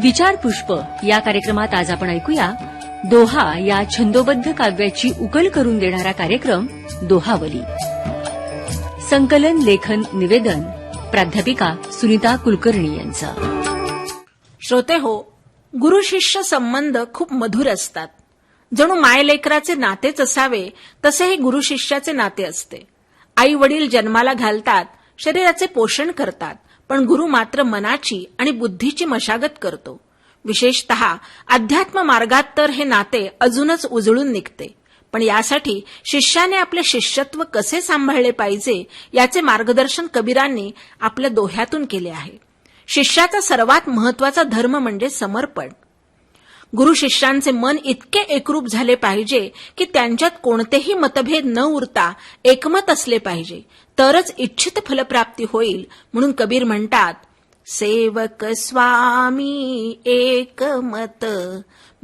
विचार पुष्प या कार्यक्रमात आज आपण ऐकूया दोहा या छंदोबद्ध काव्याची उकल करून देणारा कार्यक्रम दोहावली. संकलन, लेखन, निवेदन प्राध्यापिका सुनीता कुलकर्णी यांचं. श्रोते हो, गुरु शिष्य संबंध खूप मधुर असतात. जणू मायलेकराचे नातेच असावे तसे हे गुरु शिष्याचे नाते असते. आई वडील जन्माला घालतात, शरीराचे पोषण करतात, पण गुरु मात्र मनाची आणि बुद्धीची मशागत करतो. विशेषतः अध्यात्म मार्गात तर हे नाते अजूनच उजळून निघते. पण यासाठी शिष्याने आपले शिष्यत्व कसे सांभाळले पाहिजे याचे मार्गदर्शन कबीरांनी आपल्या दोह्यातून केले आहे. शिष्याचा सर्वात महत्वाचा धर्म म्हणजे समर्पण. गुरु शिष्यांचे मन इतके एकरूप झाले पाहिजे की त्यांच्यात कोणतेही मतभेद न उरता एकमत असले पाहिजे, तरच इच्छित फलप्राप्ती होईल. म्हणून कबीर म्हणतात, सेवक स्वामी एक मत,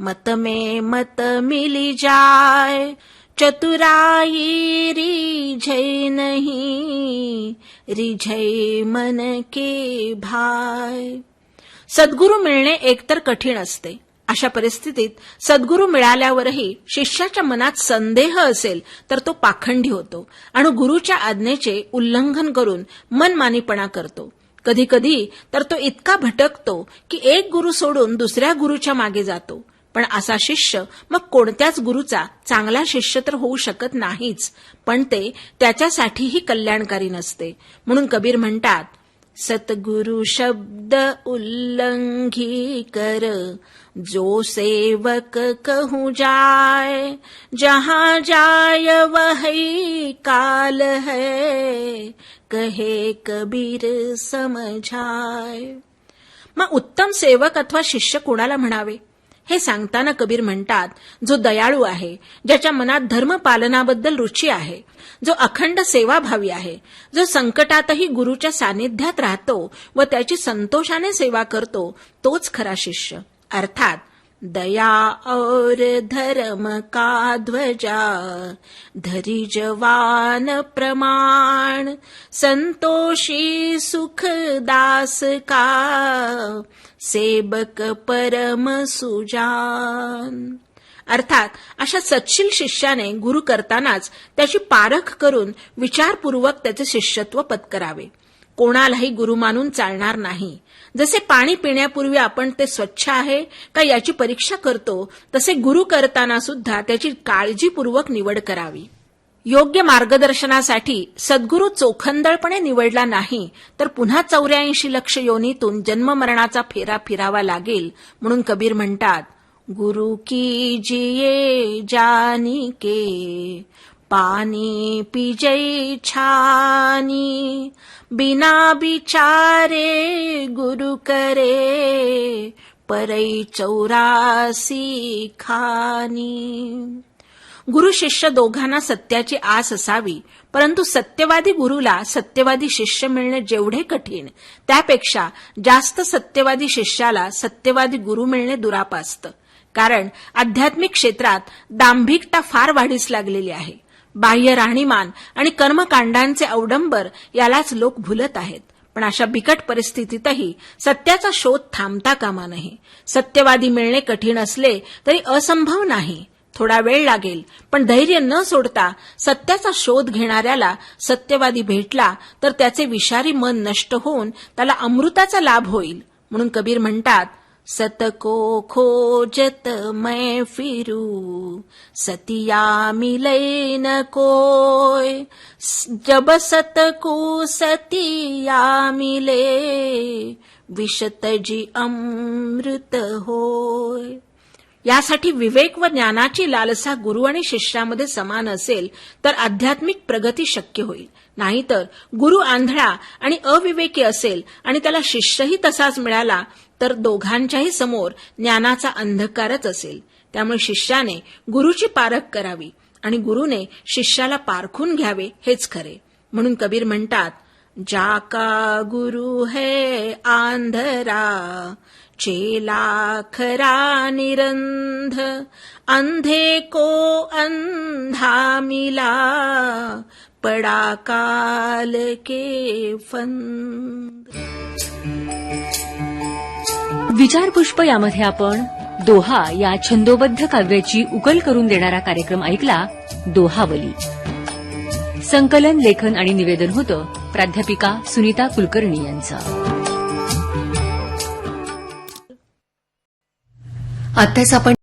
मत में मत मिली जाय, चतुराई रिझै नहीं, रिझै मन के भाय. सद्गुरु मिळणे एकतर कठीण असते. अशा परिस्थितीत सद्गुरु मिळाल्यावरही शिष्याच्या मनात संदेह असेल तर तो पाखंडी होतो आणि गुरुच्या आज्ञेचे उल्लंघन करून मनमानीपणा करतो. कधी कधी तर तो इतका भटकतो की एक गुरु सोडून दुसऱ्या गुरुच्या मागे जातो. पण असा शिष्य मग कोणत्याच गुरुचा चांगला शिष्य तर होऊ शकत नाहीच, पण ते त्याच्यासाठीही कल्याणकारी नसते. म्हणून कबीर म्हणतात, सतगुरु शब्द उल्लंघी कर, जो सेवक कहूँ जाय, जहाँ जाय वही काल है, कहे कबीर समझाय. मग उत्तम सेवक अथवा शिष्य कोणाला म्हणावे हे सांगताना कबीर म्हणतात, जो दयाळू आहे, ज्याच्या मनात धर्म पालनाबद्दल रुची आहे, जो अखंड सेवाभावी आहे, जो संकटातही गुरुच्या सानिध्यात राहतो व त्याची संतोषाने सेवा करतो, तोच खरा शिष्य. अर्थात दया और धर्म का ध्वजा, धरी जवान प्रमाण, संतोषी सुख दास का, सेवक परम सुजान. अर्थात अशा सच्शील शिष्याने गुरु करतानाच त्याची पारख करून विचारपूर्वक त्याचे शिष्यत्व पत्करावे. कोणालाही गुरु मानून चालणार नाही. जसे पाणी पिण्यापूर्वी आपण ते स्वच्छ आहे का याची परीक्षा करतो, तसे गुरु करताना सुद्धा त्याची काळजीपूर्वक निवड करावी. योग्य मार्गदर्शनासाठी सद्गुरु चोखंदळपणे निवडला नाही तर पुन्हा 84 लक्ष योनीतून जन्ममरणाचा फेरा फिरावा लागेल. म्हणून कबीर म्हणतात, गुरु कीजिए जानी के, पानी पिजै छानी, बिना बिचारे गुरु करे, परै 84 खानी. गुरु शिष्य दोघांना सत्याची आस असावी, परंतु सत्यवादी गुरुला सत्यवादी शिष्य मिळणे जेवढे कठीण, त्यापेक्षा जास्त सत्यवादी शिष्याला सत्यवादी गुरु मिळणे दुरापास्त. कारण आध्यात्मिक क्षेत्रात दांभिकता फार वाढीस लागलेली आहे. बाह्य राहणीमान आणि कर्मकांडांचे अवडंबर यालाच लोक भुलत आहेत. पण अशा बिकट परिस्थितीतही सत्याचा शोध थांबता कामा नये. सत्यवादी मिळणे कठीण असले तरी असंभव नाही. थोडा वेळ लागेल, पण धैर्य न सोडता सत्याचा शोध घेणाऱ्याला सत्यवादी भेटला तर त्याचे विषारी मन नष्ट होऊन त्याला अमृताचा लाभ होईल. म्हणून कबीर म्हणतात, सत को खोजत मैं फिरू, सतिया मिलै न कोय, जब सत को सतिया मिले, विशत जी अमृत होय. यासाठी विवेक व ज्ञानाची लालसा गुरु आणि शिष्यामध्ये समान असेल तर आध्यात्मिक प्रगती शक्य होईल. नाहीतर गुरु आंधळा आणि अविवेकी असेल आणि त्याला शिष्यही तसाच मिळाला तर दोघांच्याही समोर ज्ञानाचा अंधकारच असेल. त्यामुळे शिष्याने गुरुची पारख करावी आणि गुरुने शिष्याला पारखून घ्यावे हेच खरे. म्हणून कबीर म्हणतात, जाका गुरु है आंधरा, चेला खरा निरंध, अंधे को अंधा मिला, पड़ा काल के फंद. विचारपुष्प यामध्ये आपण दोहा या छंदोबद्ध काव्याची उकल करून देणारा कार्यक्रम ऐकला, दोहावली. संकलन, लेखन आणि निवेदन होतं प्राध्यापिका सुनीता कुलकर्णी यांचं. आत्ताच आपण